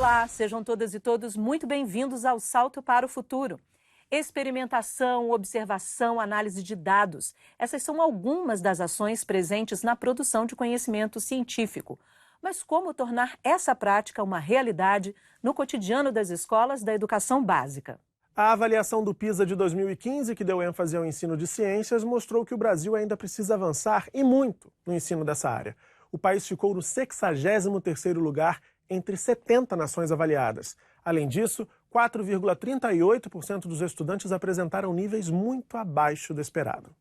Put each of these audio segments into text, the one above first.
Olá, sejam todas e todos muito bem-vindos ao Salto para o Futuro. Experimentação, observação, análise de dados. Essas são algumas das ações presentes na produção de conhecimento científico. Mas como tornar essa prática uma realidade no cotidiano das escolas da educação básica? A avaliação do PISA de 2015, que deu ênfase ao ensino de ciências, mostrou que o Brasil ainda precisa avançar, e muito, no ensino dessa área. O país ficou no 63º lugar entre 70 nações avaliadas. Além disso, 4,38% dos estudantes apresentaram níveis muito abaixo do esperado.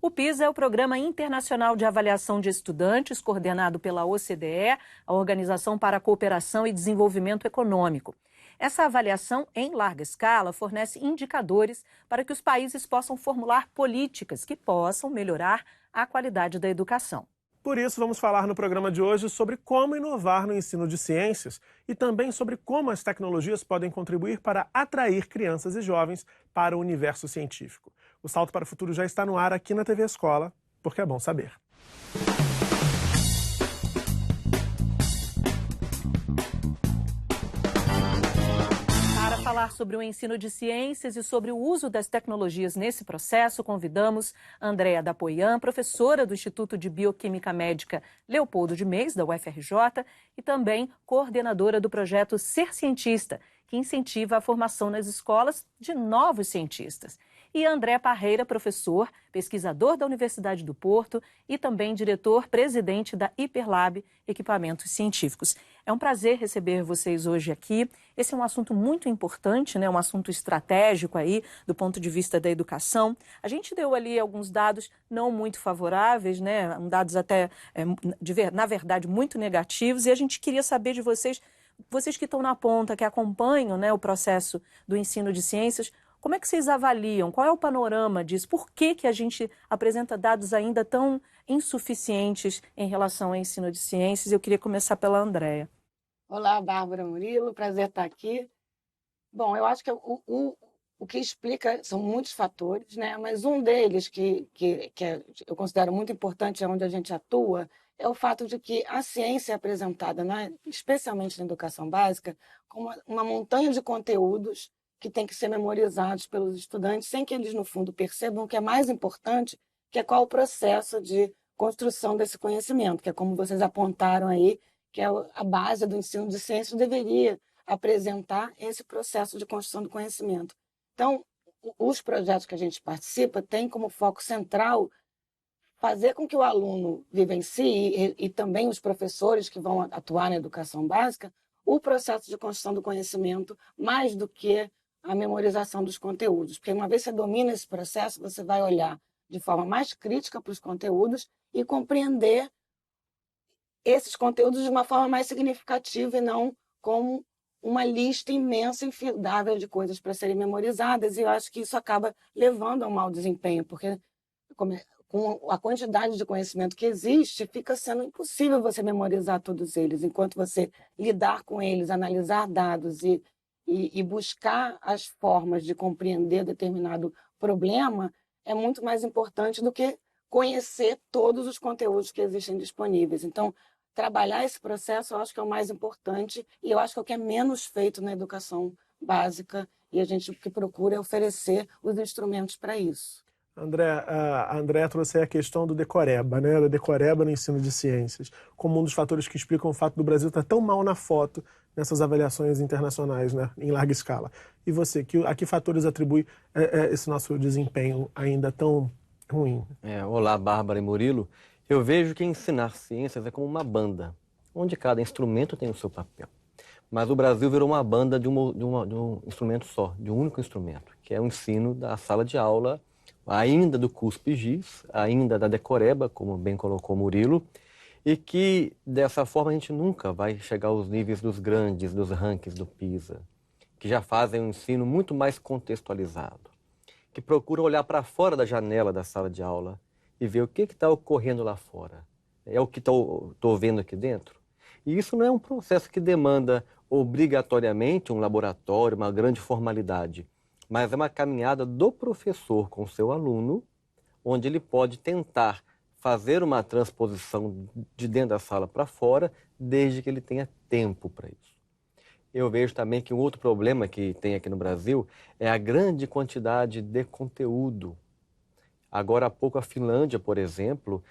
O PISA é o Programa Internacional de Avaliação de Estudantes, coordenado pela OCDE, a Organização para a Cooperação e Desenvolvimento Econômico. Essa avaliação, em larga escala, fornece indicadores para que os países possam formular políticas que possam melhorar a qualidade da educação. Por isso, vamos falar no programa de hoje sobre como inovar no ensino de ciências e também sobre como as tecnologias podem contribuir para atrair crianças e jovens para o universo científico. O Salto para o Futuro já está no ar aqui na TV Escola, porque é bom saber. Para falar sobre o ensino de ciências e sobre o uso das tecnologias nesse processo, convidamos Andréa Dapoian, professora do Instituto de Bioquímica Médica Leopoldo de Meis, da UFRJ, e também coordenadora do projeto Ser Cientista, que incentiva a formação nas escolas de novos cientistas. E André Parreira, professor, pesquisador da Universidade do Porto e também diretor-presidente da Hiperlab Equipamentos Científicos. É um prazer receber vocês hoje aqui. Esse é um assunto muito importante, né? Um assunto estratégico aí do ponto de vista da educação. A gente deu ali alguns dados não muito favoráveis, né? Dados até, na verdade, muito negativos. E a gente queria saber de vocês que estão na ponta, que acompanham, né, o processo do ensino de ciências, como é que vocês avaliam? Qual é o panorama disso? Por que a gente apresenta dados ainda tão insuficientes em relação ao ensino de ciências? Eu queria começar pela Andréa. Olá, Bárbara Murilo, prazer estar aqui. Bom, eu acho que o que explica são muitos fatores, né? Mas um deles que eu considero muito importante, é onde a gente atua, é o fato de que a ciência é apresentada, né, especialmente na educação básica, como uma montanha de conteúdos que tem que ser memorizados pelos estudantes, sem que eles, no fundo, percebam o que é mais importante, que é qual o processo de construção desse conhecimento, que é como vocês apontaram aí, que é a base do ensino de ciências, deveria apresentar esse processo de construção do conhecimento. Então, os projetos que a gente participa têm como foco central fazer com que o aluno vivencie, e também os professores que vão atuar na educação básica, o processo de construção do conhecimento, mais do que a memorização dos conteúdos. Porque uma vez que você domina esse processo, você vai olhar de forma mais crítica para os conteúdos e compreender esses conteúdos de uma forma mais significativa e não como uma lista imensa e infindável de coisas para serem memorizadas. E eu acho que isso acaba levando a um mau desempenho, porque com a quantidade de conhecimento que existe, fica sendo impossível você memorizar todos eles. Enquanto você lidar com eles, analisar dados e buscar as formas de compreender determinado problema, é muito mais importante do que conhecer todos os conteúdos que existem disponíveis. Então, trabalhar esse processo eu acho que é o mais importante, e eu acho que é o que é menos feito na educação básica, e a gente que procura é oferecer os instrumentos para isso. A Andréa trouxe aí a questão do decoreba, né? Da decoreba no ensino de ciências, como um dos fatores que explicam o fato do Brasil estar tão mal na foto nessas avaliações internacionais, né, em larga escala. E você, a que fatores atribui esse nosso desempenho ainda tão ruim? Olá, Bárbara e Murilo. Eu vejo que ensinar ciências é como uma banda, onde cada instrumento tem o seu papel. Mas o Brasil virou uma banda de um instrumento só, de um único instrumento, que é o ensino da sala de aula, ainda do CUSP-GIS, ainda da decoreba, como bem colocou Murilo, e que, dessa forma, a gente nunca vai chegar aos níveis dos grandes, dos rankings do PISA, que já fazem um ensino muito mais contextualizado, que procuram olhar para fora da janela da sala de aula e ver o que está ocorrendo lá fora. É o que estou vendo aqui dentro? E isso não é um processo que demanda obrigatoriamente um laboratório, uma grande formalidade, mas é uma caminhada do professor com o seu aluno, onde ele pode tentar fazer uma transposição de dentro da sala para fora, desde que ele tenha tempo para isso. Eu vejo também que um outro problema que tem aqui no Brasil é a grande quantidade de conteúdo. Agora há pouco a Finlândia, por exemplo,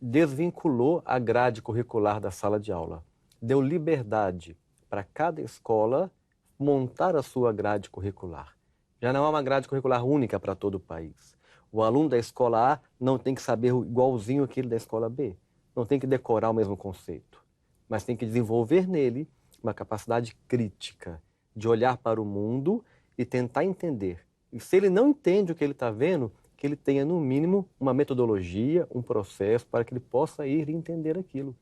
desvinculou a grade curricular da sala de aula. Deu liberdade para cada escola montar a sua grade curricular. Já não é uma grade curricular única para todo o país. O aluno da escola A não tem que saber igualzinho aquele da escola B. Não tem que decorar o mesmo conceito. Mas tem que desenvolver nele uma capacidade crítica de olhar para o mundo e tentar entender. E se ele não entende o que ele está vendo, que ele tenha, no mínimo, uma metodologia, um processo para que ele possa ir e entender aquilo.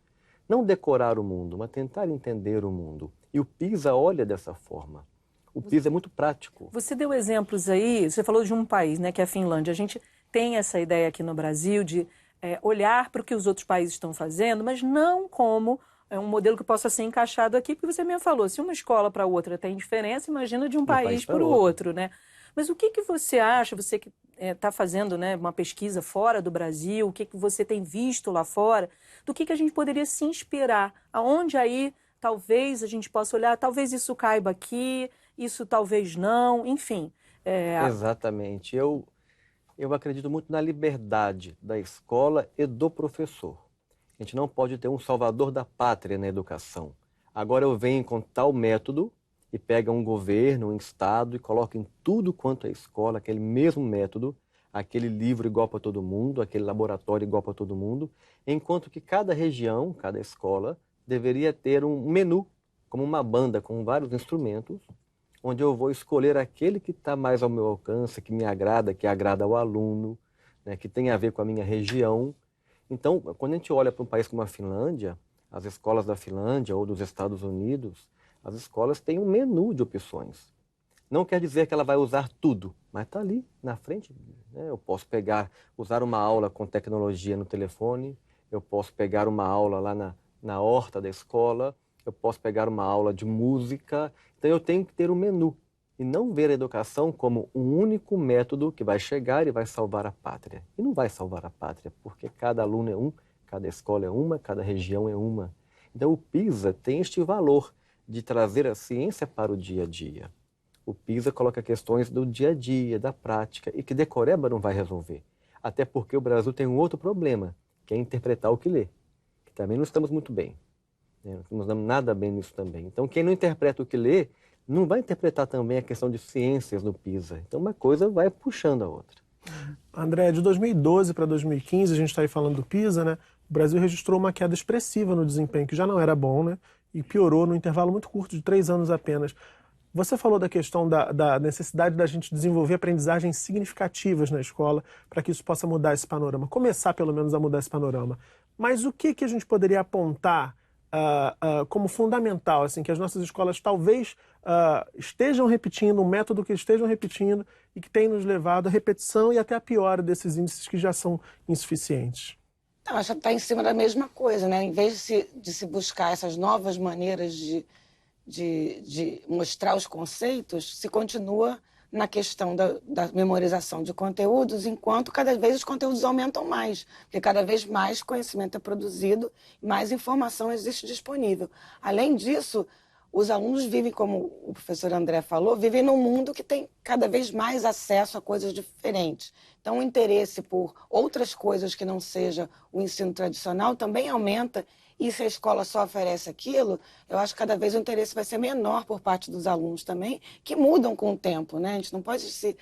Não decorar o mundo, mas tentar entender o mundo. E o PISA olha dessa forma. O PISA é muito prático. Você deu exemplos aí, você falou de um país, né, que é a Finlândia. A gente tem essa ideia aqui no Brasil de olhar para o que os outros países estão fazendo, mas não como um modelo que possa ser encaixado aqui, porque você mesmo falou, se uma escola para outra tem diferença, imagina de um país para o outro, né? Mas o que você acha, você que está fazendo, né, uma pesquisa fora do Brasil, o que você tem visto lá fora, do que a gente poderia se inspirar? Aonde aí talvez a gente possa olhar, talvez isso caiba aqui, isso talvez não, enfim. Exatamente. Eu acredito muito na liberdade da escola e do professor. A gente não pode ter um salvador da pátria na educação. Agora eu venho com tal método e pega um governo, um estado e coloca em tudo quanto é escola aquele mesmo método, aquele livro igual para todo mundo, aquele laboratório igual para todo mundo, enquanto que cada região, cada escola, deveria ter um menu, como uma banda, com vários instrumentos, onde eu vou escolher aquele que está mais ao meu alcance, que me agrada, que agrada ao aluno, né, que tem a ver com a minha região. Então, quando a gente olha para um país como a Finlândia, as escolas da Finlândia ou dos Estados Unidos, as escolas têm um menu de opções. Não quer dizer que ela vai usar tudo, mas está ali na frente. Né? Eu posso usar uma aula com tecnologia no telefone, eu posso pegar uma aula lá na horta da escola, eu posso pegar uma aula de música. Então eu tenho que ter um menu e não ver a educação como um único método que vai chegar e vai salvar a pátria. E não vai salvar a pátria, porque cada aluno é um, cada escola é uma, cada região é uma. Então o PISA tem este valor de trazer a ciência para o dia a dia. O PISA coloca questões do dia a dia, da prática, e que decoreba não vai resolver. Até porque o Brasil tem um outro problema, que é interpretar o que lê, que também não estamos muito bem. Não estamos dando nada bem nisso também. Então, quem não interpreta o que lê, não vai interpretar também a questão de ciências no PISA. Então, uma coisa vai puxando a outra. André, de 2012 para 2015, a gente está aí falando do PISA, né? O Brasil registrou uma queda expressiva no desempenho, que já não era bom, né? E piorou no intervalo muito curto, de 3 anos apenas. Você falou da questão da necessidade da gente desenvolver aprendizagens significativas na escola para que isso possa mudar esse panorama, começar pelo menos a mudar esse panorama. Mas o que a gente poderia apontar como fundamental, assim, que as nossas escolas talvez estejam repetindo, um método que estejam repetindo e que tem nos levado à repetição e até à piora desses índices que já são insuficientes? Então, acho que está em cima da mesma coisa, né? Em vez de se buscar essas novas maneiras de mostrar os conceitos, se continua na questão da memorização de conteúdos, enquanto cada vez os conteúdos aumentam mais, porque cada vez mais conhecimento é produzido, mais informação existe disponível. Além disso, os alunos vivem, como o professor André falou, vivem num mundo que tem cada vez mais acesso a coisas diferentes. Então, o interesse por outras coisas que não seja o ensino tradicional também aumenta. E se a escola só oferece aquilo, eu acho que cada vez o interesse vai ser menor por parte dos alunos também, que mudam com o tempo, né? A gente não pode se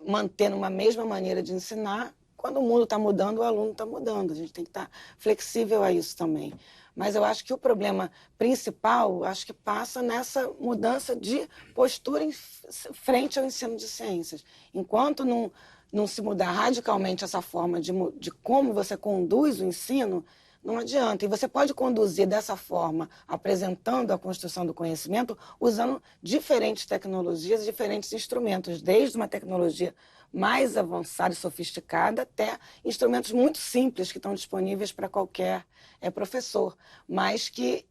manter numa mesma maneira de ensinar. Quando o mundo está mudando, o aluno está mudando. A gente tem que estar flexível a isso também. Mas eu acho que o problema principal, acho que passa nessa mudança de postura em frente ao ensino de ciências. Enquanto não se mudar radicalmente essa forma de como você conduz o ensino, não adianta. E você pode conduzir dessa forma, apresentando a construção do conhecimento, usando diferentes tecnologias, diferentes instrumentos, desde uma tecnologia mais avançada e sofisticada até instrumentos muito simples que estão disponíveis para qualquer professor, mas que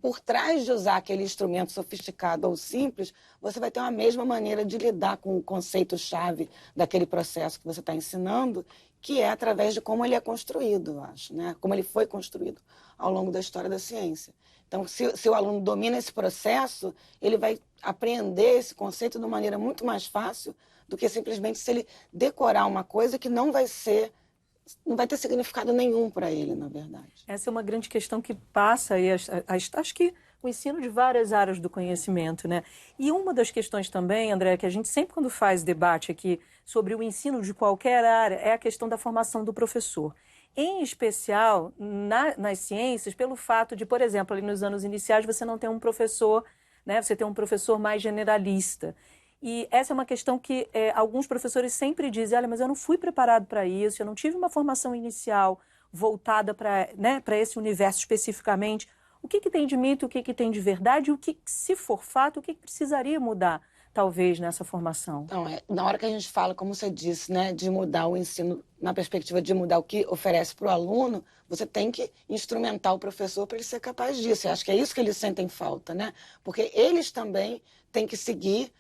por trás de usar aquele instrumento sofisticado ou simples, você vai ter uma mesma maneira de lidar com o conceito-chave daquele processo que você está ensinando, que é através de como ele é construído, eu acho, né? Como ele foi construído ao longo da história da ciência. Então, se o aluno domina esse processo, ele vai apreender esse conceito de uma maneira muito mais fácil do que simplesmente se ele decorar uma coisa que não vai ter significado nenhum para ele, na verdade. Essa é uma grande questão que passa aí, acho que o ensino de várias áreas do conhecimento, né? E uma das questões também, André, que a gente sempre quando faz debate aqui sobre o ensino de qualquer área, é a questão da formação do professor. Em especial nas ciências, pelo fato de, por exemplo, ali nos anos iniciais você não ter um professor, né? Você tem um professor mais generalista. E essa é uma questão que alguns professores sempre dizem, olha, mas eu não fui preparado para isso, eu não tive uma formação inicial voltada para, né, para esse universo especificamente. O que tem de mito, o que tem de verdade, e o que, se for fato, o que precisaria mudar, talvez, nessa formação? Então, na hora que a gente fala, como você disse, né, de mudar o ensino, na perspectiva de mudar o que oferece para o aluno, você tem que instrumentar o professor para ele ser capaz disso. Eu acho que é isso que eles sentem falta, né? Porque eles também têm que seguir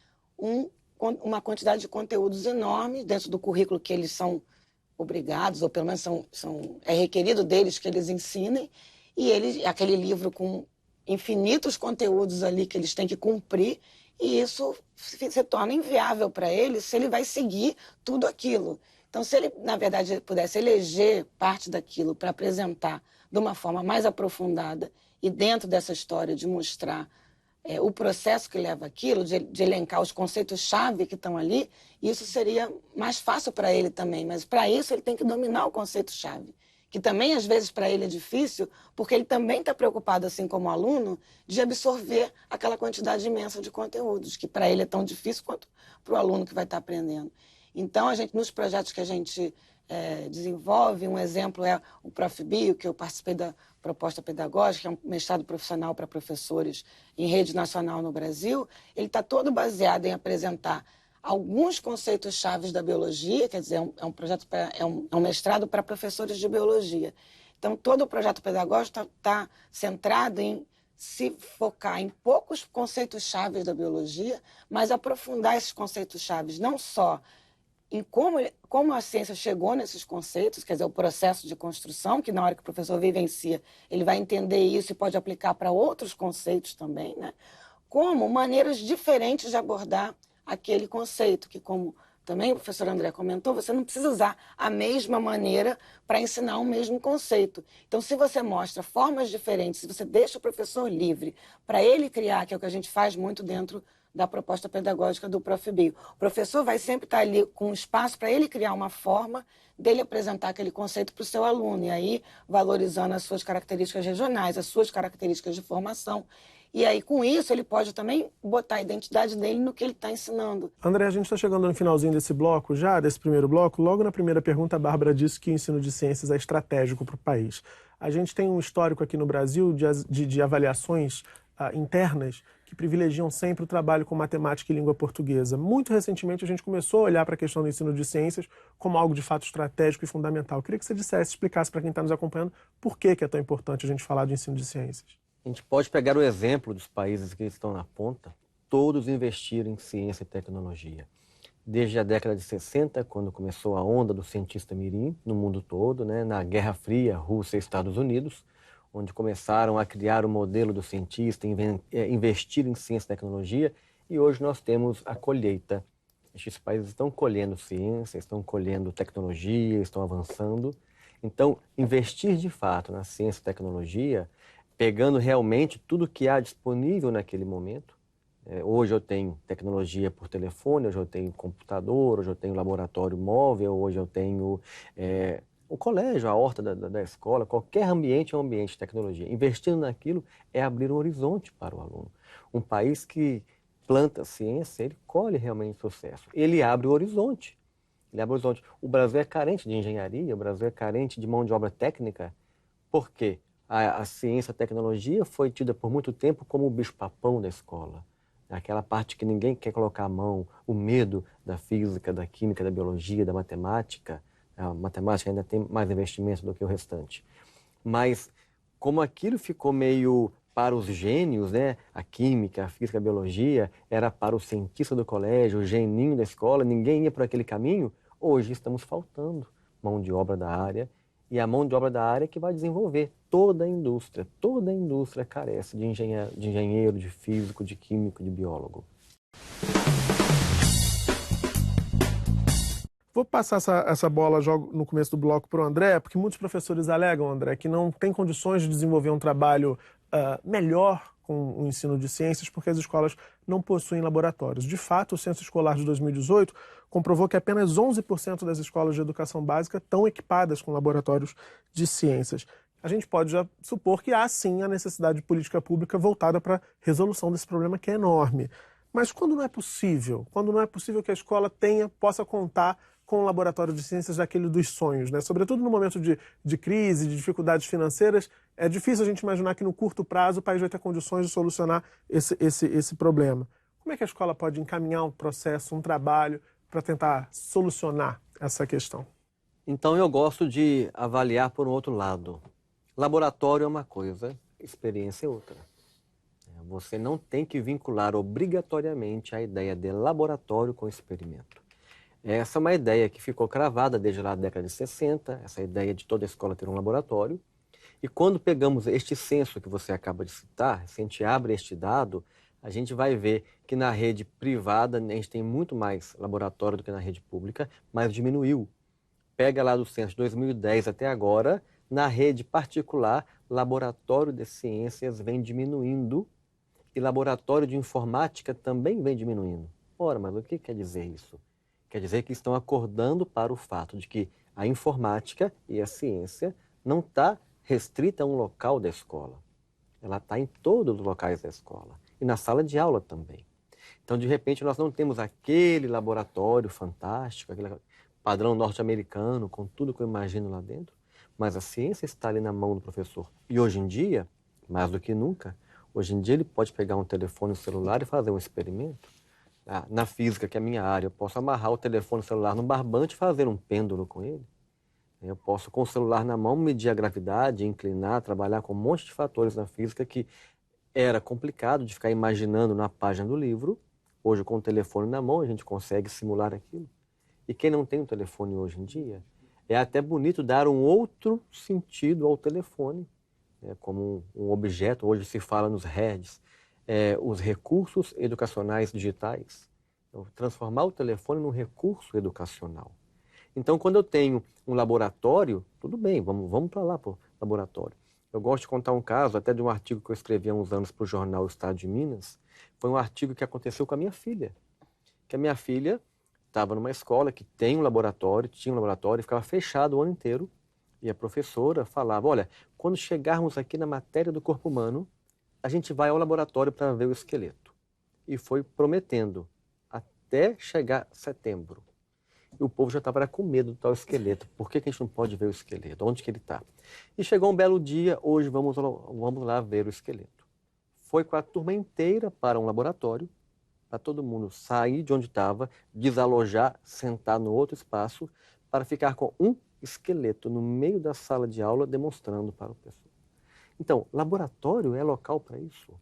uma quantidade de conteúdos enorme dentro do currículo que eles são obrigados, ou pelo menos é requerido deles que eles ensinem, e aquele livro com infinitos conteúdos ali que eles têm que cumprir, e isso se torna inviável para ele se ele vai seguir tudo aquilo. Então, se ele, na verdade, pudesse eleger parte daquilo para apresentar de uma forma mais aprofundada e dentro dessa história de mostrar o processo que leva aquilo, de elencar os conceitos-chave que estão ali, isso seria mais fácil para ele também. Mas, para isso, ele tem que dominar o conceito-chave, que também, às vezes, para ele é difícil, porque ele também está preocupado, assim como aluno, de absorver aquela quantidade imensa de conteúdos, que para ele é tão difícil quanto para o aluno que vai estar aprendendo. Então, nos projetos que a gente desenvolve, um exemplo é o ProfBio, que eu participei da proposta pedagógica, que é um mestrado profissional para professores em rede nacional no Brasil. Ele está todo baseado em apresentar alguns conceitos chaves da biologia, quer dizer, é um projeto é um mestrado para professores de biologia. Então, todo o projeto pedagógico está centrado em se focar em poucos conceitos chaves da biologia, mas aprofundar esses conceitos chaves não só em como a ciência chegou nesses conceitos, quer dizer, o processo de construção, que na hora que o professor vivencia, ele vai entender isso e pode aplicar para outros conceitos também, né? Como maneiras diferentes de abordar aquele conceito, que como também o professor André comentou, você não precisa usar a mesma maneira para ensinar o mesmo conceito. Então, se você mostra formas diferentes, se você deixa o professor livre para ele criar, que é o que a gente faz muito dentro da proposta pedagógica do ProfBio. O professor vai sempre estar ali com um espaço para ele criar uma forma dele apresentar aquele conceito para o seu aluno, e aí valorizando as suas características regionais, as suas características de formação. E aí, com isso, ele pode também botar a identidade dele no que ele está ensinando. André, a gente está chegando no finalzinho desse bloco já, desse primeiro bloco. Logo na primeira pergunta, a Bárbara disse que o ensino de ciências é estratégico para o país. A gente tem um histórico aqui no Brasil de avaliações internas que privilegiam sempre o trabalho com matemática e língua portuguesa. Muito recentemente, a gente começou a olhar para a questão do ensino de ciências como algo de fato estratégico e fundamental. Eu queria que você explicasse para quem está nos acompanhando por que é tão importante a gente falar do ensino de ciências. A gente pode pegar o exemplo dos países que estão na ponta, todos investiram em ciência e tecnologia. Desde a década de 60, quando começou a onda do cientista mirim no mundo todo, né, na Guerra Fria, Rússia e Estados Unidos, onde começaram a criar o modelo do cientista, investir em ciência e tecnologia, e hoje nós temos a colheita. Estes países estão colhendo ciência, estão colhendo tecnologia, estão avançando. Então, investir de fato na ciência e tecnologia, pegando realmente tudo que há disponível naquele momento. Hoje eu tenho tecnologia por telefone, hoje eu tenho computador, hoje eu tenho laboratório móvel, hoje eu tenho o colégio, a horta da escola, qualquer ambiente é um ambiente de tecnologia. Investindo naquilo é abrir um horizonte para o aluno. Um país que planta ciência, ele colhe realmente sucesso. Ele abre o horizonte. O Brasil é carente de engenharia, o Brasil é carente de mão de obra técnica. Por quê? A ciência e a tecnologia foi tida por muito tempo como o bicho-papão da escola. Aquela parte que ninguém quer colocar a mão, o medo da física, da química, da biologia, da matemática. A matemática ainda tem mais investimento do que o restante. Mas como aquilo ficou meio para os gênios, né? A química, a física, a biologia, era para o cientista do colégio, o geninho da escola, ninguém ia por aquele caminho, hoje estamos faltando mão de obra da área, e a mão de obra da área que vai desenvolver toda a indústria. Toda a indústria carece de engenheiro, de físico, de químico, de biólogo. Vou passar essa bola no começo do bloco para o André, porque muitos professores alegam, André, que não tem condições de desenvolver um trabalho melhor com o ensino de ciências porque as escolas não possuem laboratórios. De fato, o Censo Escolar de 2018 comprovou que apenas 11% das escolas de educação básica estão equipadas com laboratórios de ciências. A gente pode já supor que há, sim, a necessidade de política pública voltada para a resolução desse problema que é enorme. Mas quando não é possível que a escola possa contar com um laboratório de ciências daquele dos sonhos, né? Sobretudo no momento de crise, de dificuldades financeiras, é difícil a gente imaginar que no curto prazo o país vai ter condições de solucionar esse problema. Como é que a escola pode encaminhar um processo, um trabalho para tentar solucionar essa questão? Então eu gosto de avaliar por um outro lado. Laboratório é uma coisa, experiência é outra. Você não tem que vincular obrigatoriamente a ideia de laboratório com experimento. Essa é uma ideia que ficou cravada desde lá a década de 60, essa ideia de toda escola ter um laboratório. E quando pegamos este censo que você acaba de citar, se a gente abre este dado, a gente vai ver que na rede privada a gente tem muito mais laboratório do que na rede pública, mas diminuiu. Pega lá do censo de 2010 até agora, na rede particular, laboratório de ciências vem diminuindo e laboratório de informática também vem diminuindo. Ora, mas o que quer dizer isso? Quer dizer que estão acordando para o fato de que a informática e a ciência não está restrita a um local da escola. Ela está em todos os locais da escola e na sala de aula também. Então, de repente, nós não temos aquele laboratório fantástico, aquele padrão norte-americano, com tudo que eu imagino lá dentro, mas a ciência está ali na mão do professor. E hoje em dia, mais do que nunca, hoje em dia ele pode pegar um telefone celular e fazer um experimento. Na física, que é a minha área, eu posso amarrar o telefone celular no barbante e fazer um pêndulo com ele. Eu posso, com o celular na mão, medir a gravidade, inclinar, trabalhar com um monte de fatores na física que era complicado de ficar imaginando na página do livro. Hoje, com o telefone na mão, a gente consegue simular aquilo. E quem não tem um telefone hoje em dia, é até bonito dar um outro sentido ao telefone, como um objeto. Hoje se fala nos REDs, os recursos educacionais digitais. Então, transformar o telefone num recurso educacional. Então, quando eu tenho um laboratório, tudo bem, vamos para lá, para o laboratório. Eu gosto de contar um caso, até de um artigo que eu escrevi há uns anos para o jornal Estado de Minas. Foi um artigo que aconteceu com a minha filha. Que a minha filha estava numa escola que tem um laboratório, tinha um laboratório, e ficava fechado o ano inteiro. E a professora falava, olha, quando chegarmos aqui na matéria do corpo humano, a gente vai ao laboratório para ver o esqueleto. E foi prometendo, até chegar setembro. E o povo já estava com medo do tal esqueleto. Por que a gente não pode ver o esqueleto? Onde que ele está? E chegou um belo dia, hoje vamos lá ver o esqueleto. Foi com a turma inteira para um laboratório, para todo mundo sair de onde estava, desalojar, sentar no outro espaço, para ficar com um esqueleto no meio da sala de aula, demonstrando para o pessoal. Então, laboratório é local para isso.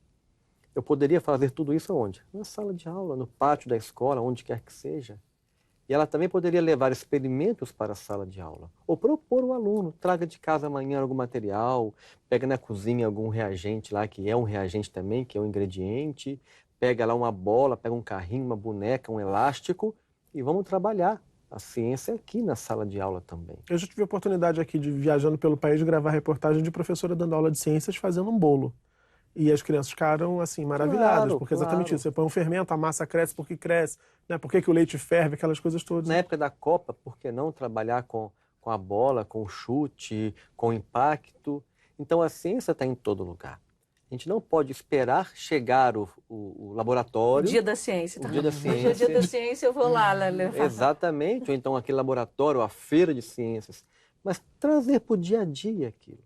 Eu poderia fazer tudo isso aonde? Na sala de aula, no pátio da escola, onde quer que seja. E ela também poderia levar experimentos para a sala de aula. Ou propor ao aluno, traga de casa amanhã algum material, pega na cozinha algum reagente lá, que é um reagente também, que é um ingrediente, pega lá uma bola, pega um carrinho, uma boneca, um elástico, e vamos trabalhar a ciência aqui na sala de aula também. Eu já tive a oportunidade aqui de, viajando pelo país, de gravar reportagem de professora dando aula de ciências fazendo um bolo. E as crianças ficaram, assim, maravilhadas, porque exatamente isso. Você põe um fermento, a massa cresce porque cresce, né? Por que o leite ferve, aquelas coisas todas. Na época da Copa, por que não trabalhar com a bola, com o chute, com o impacto? Então a ciência está em todo lugar. A gente não pode esperar chegar o laboratório... Dia da ciência. O dia da ciência. O dia da ciência eu vou lá levar. Exatamente, ou então aquele laboratório, a feira de ciências. Mas trazer para o dia a dia aquilo.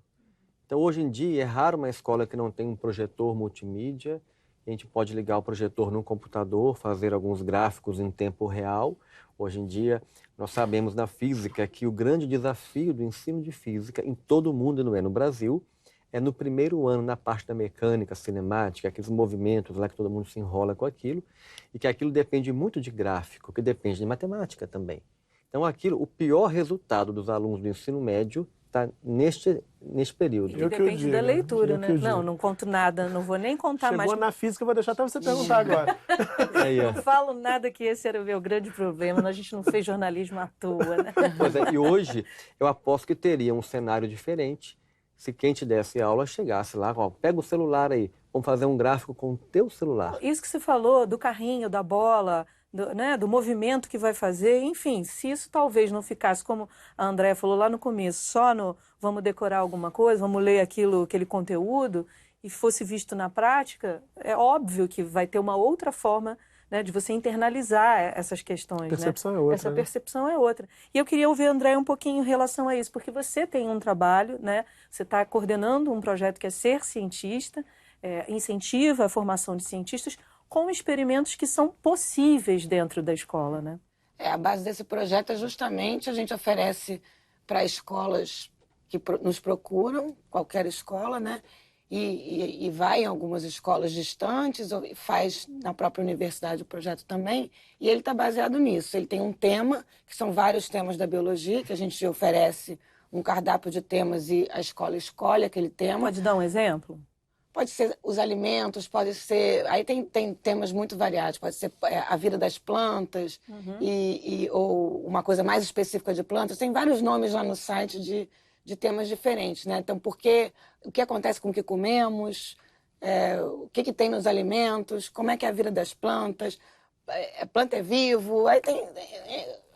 Então, hoje em dia, é raro uma escola que não tem um projetor multimídia. A gente pode ligar o projetor no computador, fazer alguns gráficos em tempo real. Hoje em dia, nós sabemos na física que o grande desafio do ensino de física em todo o mundo, e não é no Brasil, é no primeiro ano, na parte da mecânica, cinemática, aqueles movimentos lá que todo mundo se enrola com aquilo, e que aquilo depende muito de gráfico, que depende de matemática também. Então, o pior resultado dos alunos do ensino médio está neste período. E depende da leitura, né? Não conto nada, não vou nem contar mais. Chegou na física, eu vou deixar até você perguntar agora. Não falo nada, que esse era o meu grande problema, a gente não fez jornalismo à toa, né? Pois é, e hoje eu aposto que teria um cenário diferente se quem te desse aula chegasse lá, ó, pega o celular aí, vamos fazer um gráfico com o teu celular. Isso que você falou do carrinho, da bola, do movimento que vai fazer, enfim, se isso talvez não ficasse, como a Andréa falou lá no começo, só no vamos decorar alguma coisa, vamos ler aquele conteúdo, e fosse visto na prática, é óbvio que vai ter uma outra forma, né, de você internalizar essas questões. A percepção, né? É outra. Essa percepção é outra. E eu queria ouvir a Andréa um pouquinho em relação a isso, porque você tem um trabalho, né, você está coordenando um projeto que é Ser Cientista, incentiva a formação de cientistas, com experimentos que são possíveis dentro da escola, né? A base desse projeto é justamente a gente oferece para escolas que nos procuram, qualquer escola, né? E vai em algumas escolas distantes, ou faz na própria universidade o projeto também, e ele está baseado nisso. Ele tem um tema, que são vários temas da biologia, que a gente oferece um cardápio de temas e a escola escolhe aquele tema. Pode dar um exemplo? Pode ser os alimentos, pode ser... Aí tem temas muito variados. Pode ser a vida das plantas, ou uma coisa mais específica de plantas. Tem vários nomes lá no site de temas diferentes, né? Então, o que acontece com o que comemos, o que tem nos alimentos, como é que é a vida das plantas, a planta é vivo, aí tem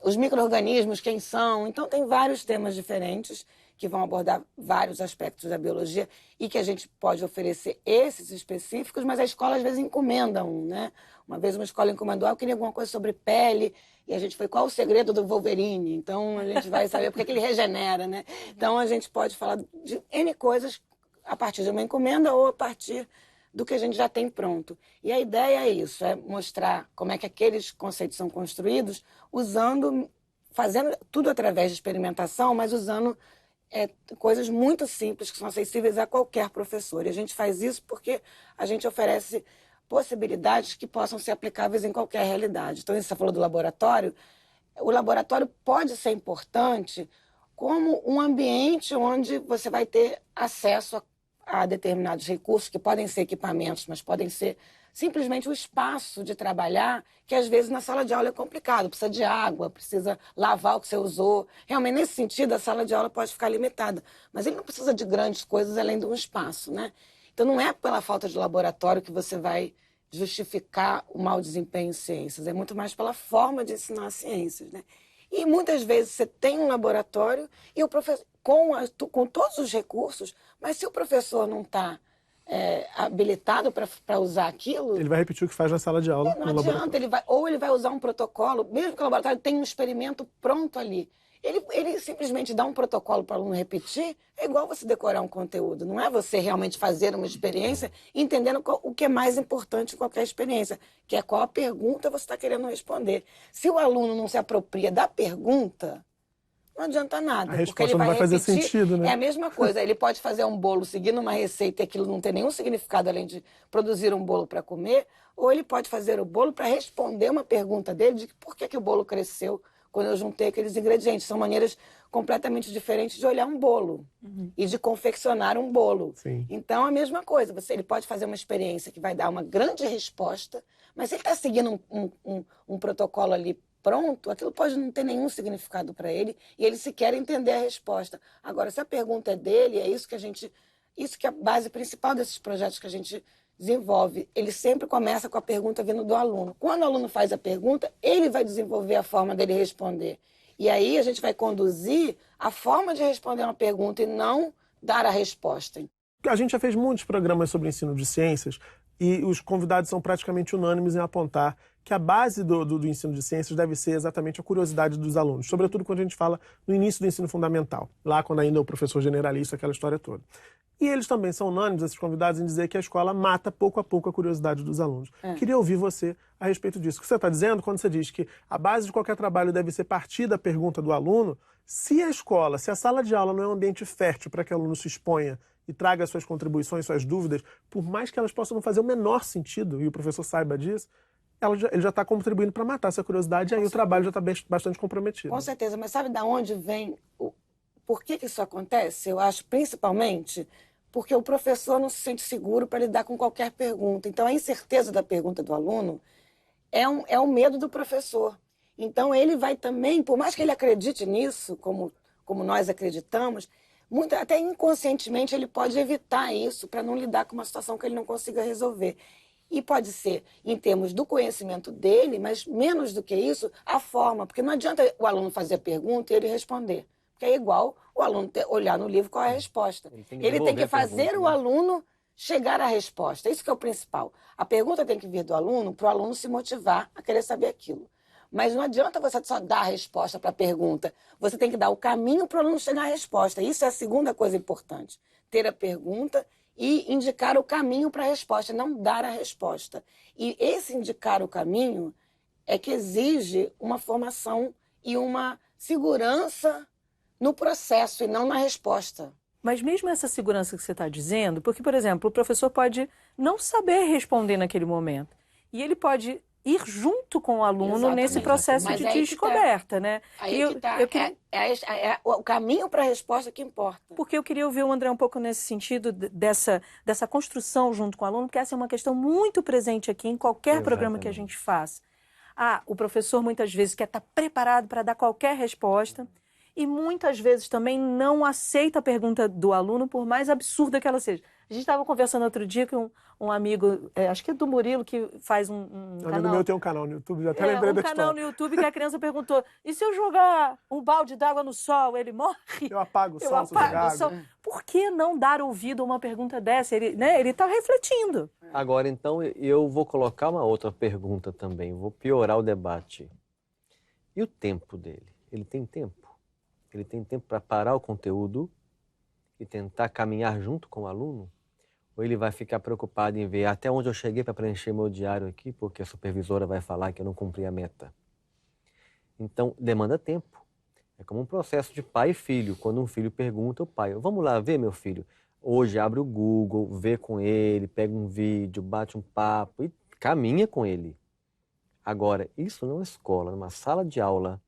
os micro-organismos, quem são. Então, tem vários temas diferentes que vão abordar vários aspectos da biologia e que a gente pode oferecer esses específicos, mas a escola às vezes encomenda um, né? Uma vez uma escola encomendou, eu queria alguma coisa sobre pele, e a gente foi, qual o segredo do Wolverine? Então a gente vai saber porque que ele regenera, né? Então a gente pode falar de N coisas a partir de uma encomenda ou a partir do que a gente já tem pronto. E a ideia é isso, é mostrar como é que aqueles conceitos são construídos, fazendo tudo através de experimentação, mas usando coisas muito simples que são acessíveis a qualquer professor. E a gente faz isso porque a gente oferece possibilidades que possam ser aplicáveis em qualquer realidade. Então, você falou do laboratório. O laboratório pode ser importante como um ambiente onde você vai ter acesso a determinados recursos, que podem ser equipamentos, mas podem ser simplesmente o espaço de trabalhar, que às vezes na sala de aula é complicado, precisa de água, precisa lavar o que você usou. Realmente, nesse sentido, a sala de aula pode ficar limitada, mas ele não precisa de grandes coisas além de um espaço, né? Então, não é pela falta de laboratório que você vai justificar o mau desempenho em ciências, é muito mais pela forma de ensinar as ciências, né? E muitas vezes você tem um laboratório e o professor, com todos os recursos, mas se o professor não está habilitado para usar aquilo... Ele vai repetir o que faz na sala de aula. Não adianta, ele vai usar um protocolo, mesmo que o laboratório tenha um experimento pronto ali. Ele simplesmente dá um protocolo para o aluno repetir, é igual você decorar um conteúdo. Não é você realmente fazer uma experiência entendendo o que é mais importante em qualquer experiência, que é qual a pergunta você está querendo responder. Se o aluno não se apropria da pergunta, não adianta nada. A resposta não vai fazer sentido, né? É a mesma coisa. Ele pode fazer um bolo seguindo uma receita e aquilo não ter nenhum significado além de produzir um bolo para comer, ou ele pode fazer o bolo para responder uma pergunta dele de por que o bolo cresceu quando eu juntei aqueles ingredientes. São maneiras completamente diferentes de olhar um bolo e de confeccionar um bolo. Sim. Então, a mesma coisa. Ele pode fazer uma experiência que vai dar uma grande resposta, mas se ele está seguindo um protocolo ali pronto, aquilo pode não ter nenhum significado para ele e ele sequer entender a resposta. Agora, se a pergunta é dele, é isso que é a base principal desses projetos que a gente desenvolve. Ele sempre começa com a pergunta vindo do aluno. Quando o aluno faz a pergunta, ele vai desenvolver a forma dele responder. E aí a gente vai conduzir a forma de responder uma pergunta e não dar a resposta. A gente já fez muitos programas sobre ensino de ciências e os convidados são praticamente unânimes em apontar que a base do ensino de ciências deve ser exatamente a curiosidade dos alunos, sobretudo quando a gente fala no início do ensino fundamental, lá quando ainda é o professor generalista, aquela história toda. E eles também são unânimes, esses convidados, em dizer que a escola mata pouco a pouco a curiosidade dos alunos. Queria ouvir você a respeito disso. O que você está dizendo quando você diz que a base de qualquer trabalho deve ser partir da pergunta do aluno, se a sala de aula não é um ambiente fértil para que o aluno se exponha e traga suas contribuições, suas dúvidas, por mais que elas possam não fazer o menor sentido, e o professor saiba disso, ele já está contribuindo para matar essa curiosidade, e aí o trabalho já está bastante comprometido. Com certeza, mas sabe de onde vem, por que isso acontece? Eu acho principalmente porque o professor não se sente seguro para lidar com qualquer pergunta. Então, a incerteza da pergunta do aluno é o medo do professor. Então, ele vai também, por mais que ele acredite nisso, como nós acreditamos, até inconscientemente ele pode evitar isso para não lidar com uma situação que ele não consiga resolver. E pode ser em termos do conhecimento dele, mas menos do que isso, a forma. Porque não adianta o aluno fazer a pergunta e ele responder. Porque é igual o aluno olhar no livro qual é a resposta. Ele tem que fazer o aluno chegar à resposta. Isso que é o principal. A pergunta tem que vir do aluno para o aluno se motivar a querer saber aquilo. Mas não adianta você só dar a resposta para a pergunta. Você tem que dar o caminho para o aluno chegar à resposta. Isso é a segunda coisa importante. Ter a pergunta e indicar o caminho para a resposta, não dar a resposta. E esse indicar o caminho é que exige uma formação e uma segurança no processo e não na resposta. Mas mesmo essa segurança que você está dizendo, porque, por exemplo, o professor pode não saber responder naquele momento. E ele pode ir junto com o aluno Exatamente. nesse processo Mas de aí que descoberta, né? Aí E que tá. eu O caminho para a resposta que importa. Porque eu queria ouvir o André um pouco nesse sentido dessa construção junto com o aluno, porque essa é uma questão muito presente aqui em qualquer programa que a gente faça. O professor muitas vezes quer estar preparado para dar qualquer resposta e muitas vezes também não aceita a pergunta do aluno, por mais absurda que ela seja. A gente estava conversando outro dia com um amigo, acho que é do Murilo, que faz um canal. Amigo meu tem um canal no YouTube, já até lembrei da história. Um canal no YouTube que a criança perguntou, e se eu jogar um balde d'água no sol, ele morre? Eu apago o sol, eu apago o sol. Por que não dar ouvido a uma pergunta dessa? Ele está refletindo. Agora, então, eu vou colocar uma outra pergunta também, vou piorar o debate. E o tempo dele? Ele tem tempo? Ele tem tempo para parar o conteúdo e tentar caminhar junto com o aluno? Ou ele vai ficar preocupado em ver até onde eu cheguei para preencher meu diário aqui, porque a supervisora vai falar que eu não cumpri a meta? Então, demanda tempo. É como um processo de pai e filho. Quando um filho pergunta ao pai, vamos lá ver, meu filho. Hoje abre o Google, vê com ele, pega um vídeo, bate um papo e caminha com ele. Agora, isso não é escola, numa sala de aula.